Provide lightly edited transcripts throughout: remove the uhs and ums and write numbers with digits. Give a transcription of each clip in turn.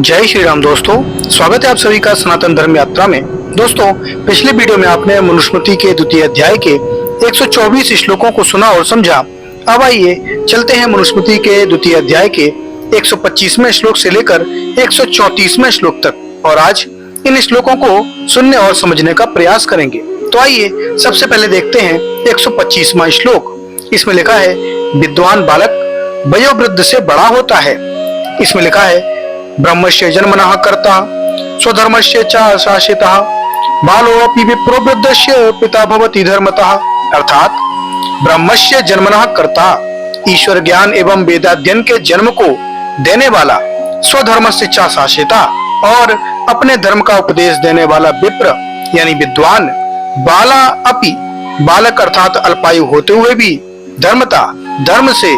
जय श्री राम दोस्तों, स्वागत है आप सभी का सनातन धर्म यात्रा में। दोस्तों, पिछले वीडियो में आपने मनुस्मृति के द्वितीय अध्याय के 124 श्लोकों को सुना और समझा। अब आइए चलते हैं मनुस्मृति के द्वितीय अध्याय के 125वें श्लोक से लेकर 134वें श्लोक तक और आज इन श्लोकों को सुनने और समझने का प्रयास करेंगे। तो आइए सबसे पहले देखते हैं 125वां श्लोक। इसमें लिखा है, विद्वान बालक वयोवृद्ध से बड़ा होता है। इसमें लिखा है, ब्रह्मस्य जन्मनः कर्ता स्वधर्मस्य च शासितः बालोऽपि विप्रो वृद्धस्य पिता भवति धर्मतः। अर्थात ब्रह्मस्य जन्मनः कर्ता, ईश्वर ज्ञान एवं वेदाध्ययन के जन्म को देने वाला, स्वधर्मस्य च शासिता और अपने धर्म का उपदेश देने वाला विप्र यानी विद्वान, बाला अपि बालक अर्थात अल्पायु होते हुए भी धर्मता धर्म से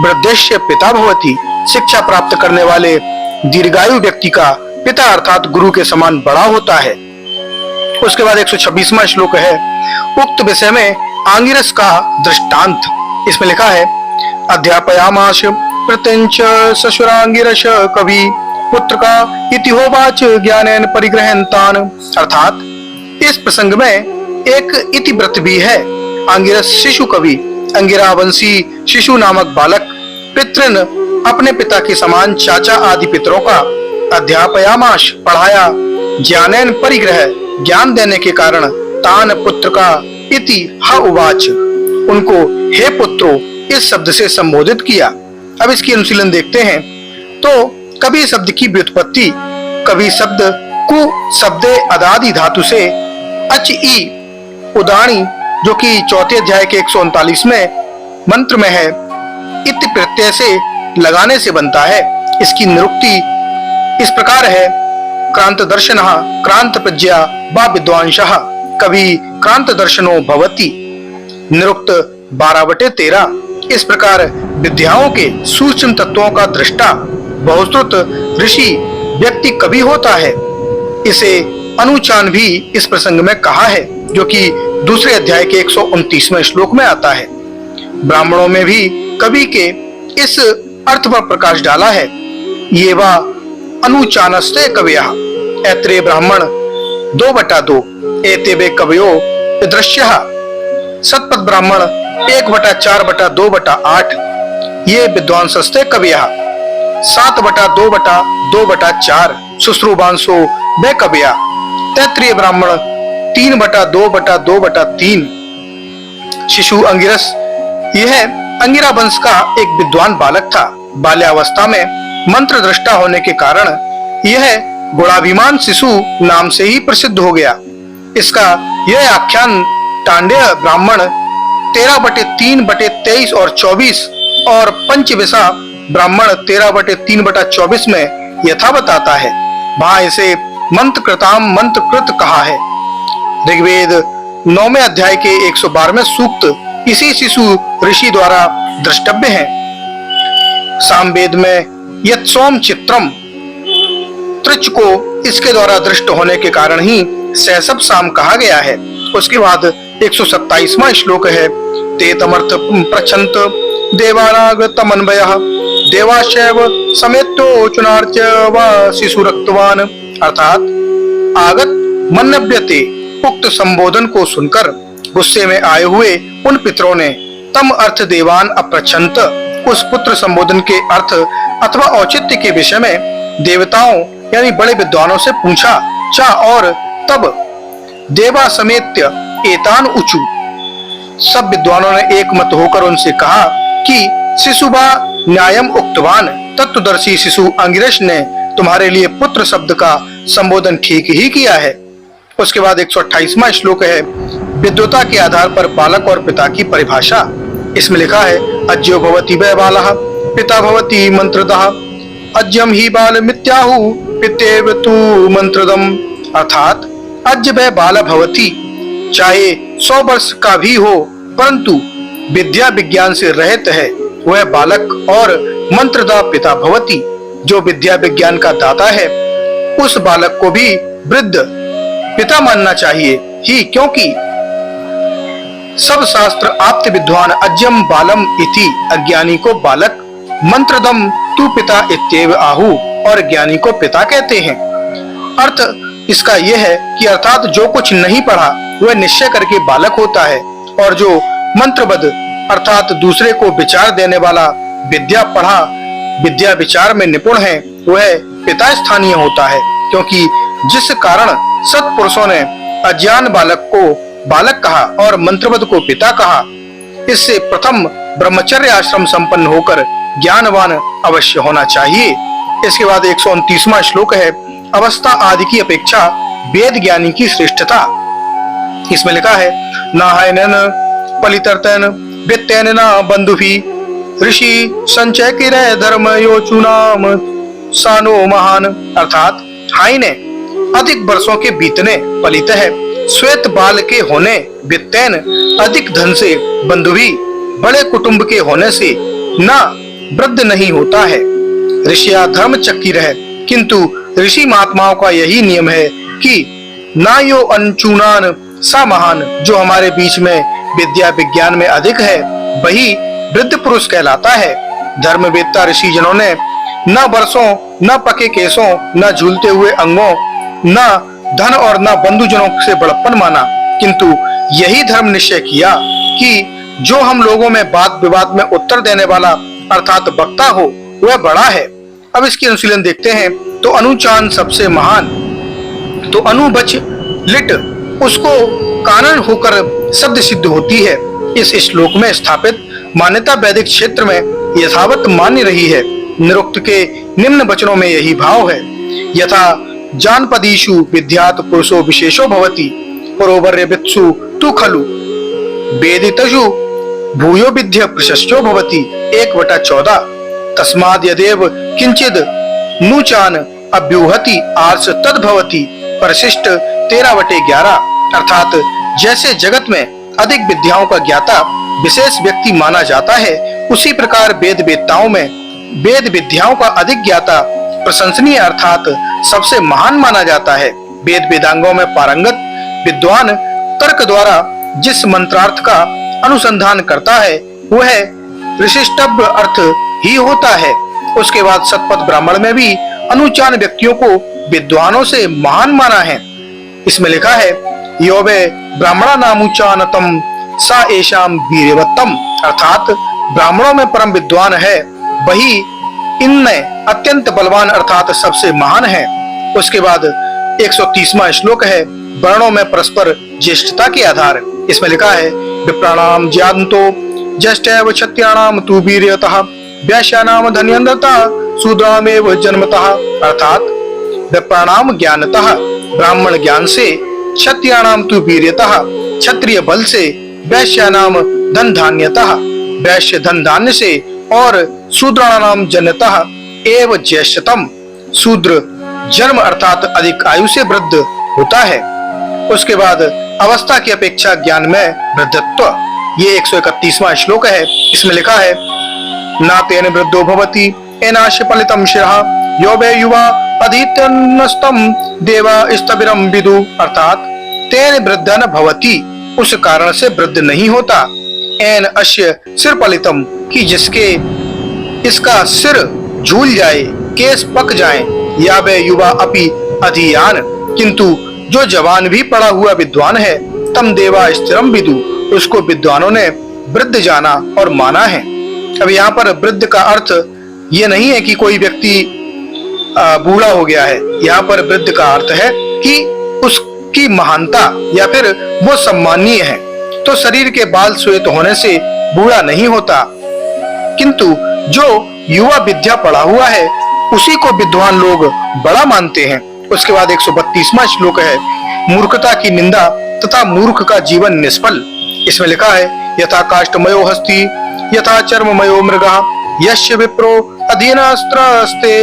वृद्धस्य पिता भवति, शिक्षा प्राप्त करने वाले दीर्घायु व्यक्ति का पिता अर्थात गुरु के समान बड़ा होता है। उसके बाद 126वां श्लोक है, उक्त विषय में आंगिरस का दृष्टांत। इसमें लिखा है, अध्यापयामास प्रत्यंच ससुरांगिरस कवि पुत्र का इति होवाच ज्ञानेन परिग्रहन्तान। अर्थात इस प्रसंग में एक इति व्रत भी है। आंगिरस शिशु कवि, अंगिरावंशी शिशु नामक बालक पितृन अपने पिता के समान चाचा आदि पितरों का अध्यापयामाश पढ़ाया, ज्ञानेन परिग्रह ज्ञान देने के कारण, तान पुत्र का इति ह उवाच उनको हे पुत्रो इस शब्द से संबोधित किया। अब इसकी अनुशीलन देखते हैं। तो कवि शब्द की व्युत्पत्ति, कवि शब्द कु शब्दे अदादि धातु से अच ई उदाणी जो कि चौथे अध्याय के 139वें मंत्र में है, इत प्रत्यय से लगाने से बनता है। इसकी निरुक्ति इस प्रकार है, क्रांत दर्शनः क्रांत प्रज्ञा वा विद्वांसः कवि क्रांत दर्शनो भवति। निरुक्त 12/13। इस प्रकार विद्याओं के सूक्ष्म तत्वों का दृष्टा बहुश्रुत ऋषि व्यक्ति कवि होता है। इसे अनुचान भी इस प्रसंग में कहा है, जो कि दूसरे अध्याय के 129वें श्लोक में आता है। ब्राह्मणों में भी कवि के इस अर्थ पर प्रकाश डाला है। ये वा अनुचानस्ते कवयः ऐत्रेय ब्राह्मण 2/2 एते वे कवयो दृश्यः सतपथ ब्राह्मण 1/4/2/8 ये विद्वांसस्ते कवयः 7/2/2/4 शुश्रूवांसो वे कवयः तैत्रीय ब्राह्मण 3/2/2/3 शिशु अंगिरस यह अंगिरा वंश का एक विद्वान बालक था। बाल्यावस्था में मंत्र दृष्टा होने के कारण यह गुणाभिमान शिशु नाम से ही प्रसिद्ध हो गया। इसका यह आख्यान टांडेय ब्राह्मण 13/3/23 और 24 और पंचविशा ब्राह्मण 13/3/24 में यथावत आता है। वहां इसे मंत्रकृताम मंत्रकृत कहा है। ऋग्वेद 9वें अध्याय के 112वें सूक्त इसी शिशु ऋषि द्वारा द्रष्टव्य है। सामवेद में यत् सोम चित्रम त्रिच को इसके द्वारा दृष्ट होने के कारण ही सैसब साम कहा गया है। उसके बाद 127वां श्लोक है, ते तमर्थ प्रच्छन्त देवानाग तमन्वयः देवाशैव समेतो चुनार्च वा शिशु रक्तवान। अर्थात आगत मन्नव्यते उक्त संबोधन को सुनकर गुस्से में आए हुए उन पितरों ने तम अर्थ देवान अप्रच्छन्त उस पुत्र संबोधन के अर्थ अथवा औचित्य के विषय में देवताओं यानी बड़े विद्वानों से पूछा। चा और तब देवा समेत्य एतान उचु सब विद्वानों ने एक मत होकर उनसे कहा कि शिशुबा न्यायम उक्तवान तत्वदर्शी शिशु अंगिरस ने तुम्हारे लिए पुत्र शब्द का संबोधन ठीक ही किया है। उसके बाद 128वां श्लोक है, विद्वता के आधार पर बालक और पिता की परिभाषा। इसमें लिखा है, अज्यो भवति वै बालः पिता भवति मंत्रदः अज्यम ही बाल मित्याहु पितेव तु मंत्रदम। अर्थात अज्य वै बाल भवति, चाहे 100 वर्ष का भी हो परंतु विद्या विज्ञान से रहित है वह बालक, और मंत्रदा पिता भवति जो विद्या विज्ञान का दाता है उस बालक को भी वृद्ध पिता मानना चाहिए ही, क्योंकि सब शास्त्र आप्त विद्वान अज्यम बालम इति अज्ञानी को बालक मंत्रदम तु पिता इत्येव आहु और ज्ञानी को पिता कहते हैं। अर्थ इसका यह है कि अर्थात जो कुछ नहीं पढ़ा वह निश्चय करके बालक होता है, और जो मंत्रबद्ध अर्थात दूसरे को विचार देने वाला विद्या पढ़ा विद्या विचार में निपुण है वह पिता स्थानीय होता है। क्योंकि जिस कारण सत्पुरुषों ने अज्ञान बालक को बालक कहा और मंत्रबद्ध को पिता कहा, इससे प्रथम ब्रह्मचर्य आश्रम संपन्न होकर ज्ञानवान अवश्य होना चाहिए। इसके बाद 129वां श्लोक है, अवस्था आदि की अपेक्षा वेद ज्ञानी की श्रेष्ठता। इसमें लिखा है, नाहयनन पलितर्तन वित्तेन न बंधुभि ऋषि संचय किरय धर्म योचुनाम सानो महान। अर्थात हाई ने अधिक वर्षों के बीतने पलित है, श्वेत बाल के होने वित्तेन अधिक धन से बंधुभि बड़े कुटुंब के होने से न वृद्ध नहीं होता है। ऋषिया धर्म चक्की रहे, किंतु ऋषि महात्माओं का यही नियम है कि ना यो अंचुनान सा महान, जो हमारे बीच में विद्या विज्ञान में अधिक है वही वृद्ध पुरुष कहलाता है। धर्मवेत्ता ऋषि जनों ने न वर्षों, न पके केसों, न झूलते हुए अंगों, न धन और न बंधुजनों से बड़प्पन माना, किंतु यही धर्म निश्चय किया कि जो हम लोगों में वाद विवाद में उत्तर देने वाला अर्थात वक्ता हो वह बड़ा है। अब इसकी अनुशीलन देखते हैं। तो अनुचान सबसे महान, तो अनुबच लिट उसको कानन होकर शब्द सिद्ध होती है। इस श्लोक में स्थापित मान्यता वैदिक क्षेत्र में यथावत मान्य रही है। निरुक्त के निम्न वचनों में यही भाव है, यथा जानपदीषु विद्यात पुरुषो विशेषो भवति परोवर्य वित्सु तु खलु वेदितषु भूयो विद्य प्रशस्यो भवति 1/14। तस्माद् यदेव किंचिद नूचान अभ्यूहति आर्ष तद्भवति परिशिष्ट 13/11। अर्थात जैसे जगत में अधिक विद्याओं का ज्ञाता विशेष व्यक्ति माना जाता है, उसी प्रकार वेद वेत्ताओं में वेद विद्याओं का अधिक ज्ञाता प्रशंसनीय अर्थात सबसे महान माना जाता है। वेद वेदांगों में पारंगत विद्वान तर्क द्वारा जिस मंत्रार्थ का अनुसंधान करता है वह विशिष्टब्द अर्थ ही होता है। उसके बाद शतपथ ब्राह्मण में भी अनुचान व्यक्तियों को विद्वानों से महान माना है। इसमें लिखा है, योवे ब्राह्मणा नामुचानतम सा एशाम वीरवत्तम। अर्थात ब्राह्मणों में परम विद्वान है वही इनमें अत्यंत बलवान अर्थात सबसे महान है। उसके बाद 130वां श्लोक है, वर्णों में परस्पर ज्येष्ठता के आधार। इसमें लिखा है, विप्राणाम ज्ञानतो ज्येष्ठैव क्षत्रियाणाम तु वीर्यतः वैश्यानाम धन्यन्द्रता शूद्रामेव जन्मतः। अर्थात विप्राणाम ज्ञानतः ब्राह्मण ज्ञान से, क्षत्रियाणाम तु वीर्यतः क्षत्रिय बल से, वैश्यानाम धन धान्यतः वैश्य धन धान्य से, और शूद्राणाम जन्यतः एव ज्येष्ठतम शूद्र जन्म अर्थात अधिक आयु से वृद्ध होता है। उसके बाद अवस्था की अपेक्षा ज्ञान में वृद्धत्व। ये 131वां श्लोक है। इसमें लिखा है, नातेन वृद्धो भवति एनाश पलितम शिरः यो वे युवा अधीत्यनस्तम देवा स्तविरम विदु। अर्थात तेन वृद्ध न भवति, उस कारण से वृद्ध नहीं होता। एन अश्य सिर पलितम, कि जिसके इसका सिर झूल जाए, केस पक जाए, या वे युवा अपि अधियान, किंतु जो जवान भी पढ़ा हुआ विद्वान है, तम देवा स्थिरम विदु, उसको विद्वानों ने वृद्ध जाना और माना है। अब यहाँ पर वृद्ध का अर्थ ये नहीं है कि कोई व्यक्ति बूढ़ा हो गया है। यहाँ पर वृद्ध का अर्थ है कि उसकी महानता या फिर वो सम्माननीय है। तो शरीर के बाल श्वेत होने से बूढ़ा नहीं होता, किंतु जो युवा विद्या पढ़ा हुआ है उसी को विद्वान लोग बड़ा मानते हैं। उसके बाद 132वां श्लोक है, मूर्खता की निंदा तथा मूर्ख का जीवन निष्फल। इसमें लिखा है, यथा काष्ठमयो हस्ति यथा चर्ममयो मृगः यस्य विप्रो अधीनस्त्रस्ते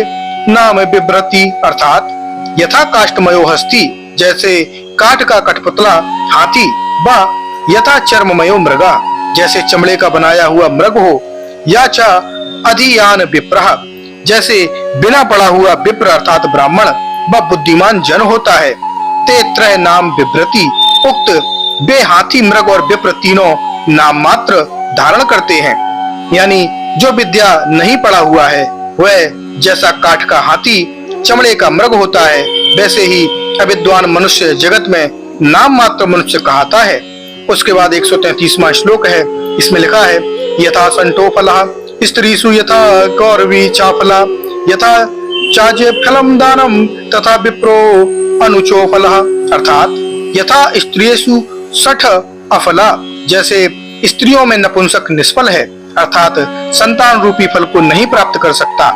नाम बिभ्रति। अर्थात यथा काष्ठमयो हस्ति, जैसे काठ का कठपुतला हाथी, व यथा चर्ममयो मृगा, जैसे चमड़े का बनाया हुआ मृग हो, या च अधियान विप्रः, जैसे बिना पढ़ा हुआ विप्र अर्थात ब्राह्मण व बुद्धिमान जन होता है। ते त्रय नाम विभ्रति, उक्त बे हाथी मृग और विप्र तीनों नाम मात्र धारण करते हैं। यानी जो विद्या नहीं पढ़ा हुआ है वह जैसा काठ का हाथी चमड़े का मृग होता है, वैसे ही अविद्वान मनुष्य जगत में नाम मात्र मनुष्य कहता है। उसके बाद 133वां श्लोक है, इसमें लिखा है यथा संटो फला स्त्रीसु यथा गौरवी चाफला यथा चाजे फलम दानम तथा विप्रो अनुचो फला, अर्थात यथा स्त्रीसु सठ अफला, जैसे स्त्रियों में नपुंसक निष्फल है अर्थात संतान रूपी फल को नहीं प्राप्त कर सकता।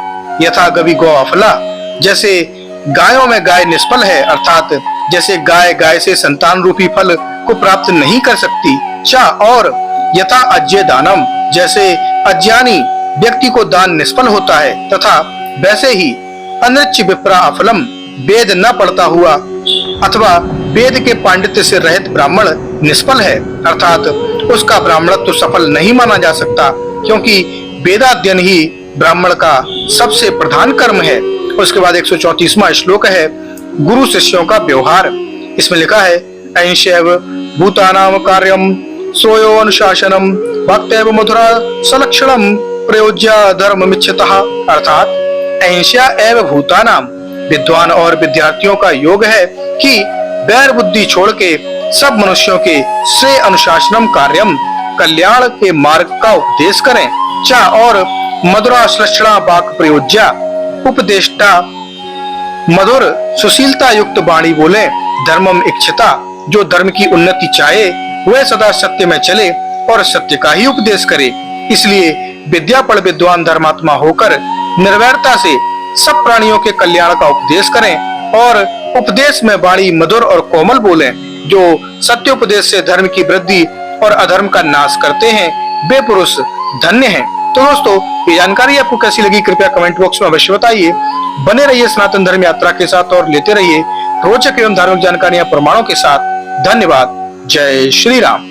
यथा गवी गौ अफला, जैसे गायों में गाय निष्फल है अर्थात जैसे गाय गाय से संतान रूपी फल को प्राप्त नहीं कर सकती। चा और यथा अज्ञे दानम, जैसे अज्ञानी व्यक्ति को दान निष्फल होता है तथा वैसे ही अनृच्छ विप्रा अफलम, वेद न पढ़ता हुआ अथवा वेद के पांडित्य से रहित ब्राह्मण निष्फल है अर्थात उसका ब्राह्मणत्व सफल नहीं माना जा सकता, क्योंकि वेदाध्ययन ही ब्राह्मण का सबसे प्रधान कर्म है। उसके बाद 134वां श्लोक है गुरु शिष्यों का व्यवहार। इसमें लिखा है अहिंसैव भूतानाम कार्यम सोयो अनुशासनम भक्तैव मधुरा सलक्षणम प्रयोज्य धर्म मिच्छतः, अर्थात अहिंसा एव भूतानाम, विद्वान और विद्यार्थियों का योग है कि बैर बुद्धि छोड़ के सब मनुष्यों के श्रेय अनुशासनम कार्यम, कल्याण के मार्ग का उपदेश करें। चा और मधुरा श्लक्षणा वाक प्रयोज्या, उपदेष्टा मधुर सुशीलता युक्त वाणी बोले। धर्मम इच्छता, जो धर्म की उन्नति चाहे वह सदा सत्य में चले और सत्य का ही उपदेश करे। इसलिए विद्या पढ़ विद्वान धर्मात्मा होकर निर्वैरता से सब प्राणियों के कल्याण का उपदेश करें और उपदेश में वाणी मधुर और कोमल बोले। जो सत्योपदेश से धर्म की वृद्धि और अधर्म का नाश करते हैं वे पुरुष धन्य हैं। तो दोस्तों, ये जानकारी आपको कैसी लगी कृपया कमेंट बॉक्स में अवश्य बताइए। बने रहिए सनातन धर्म यात्रा के साथ और लेते रहिए रोचक एवं धार्मिक जानकारियां प्रमाणों के साथ। धन्यवाद। जय श्री राम।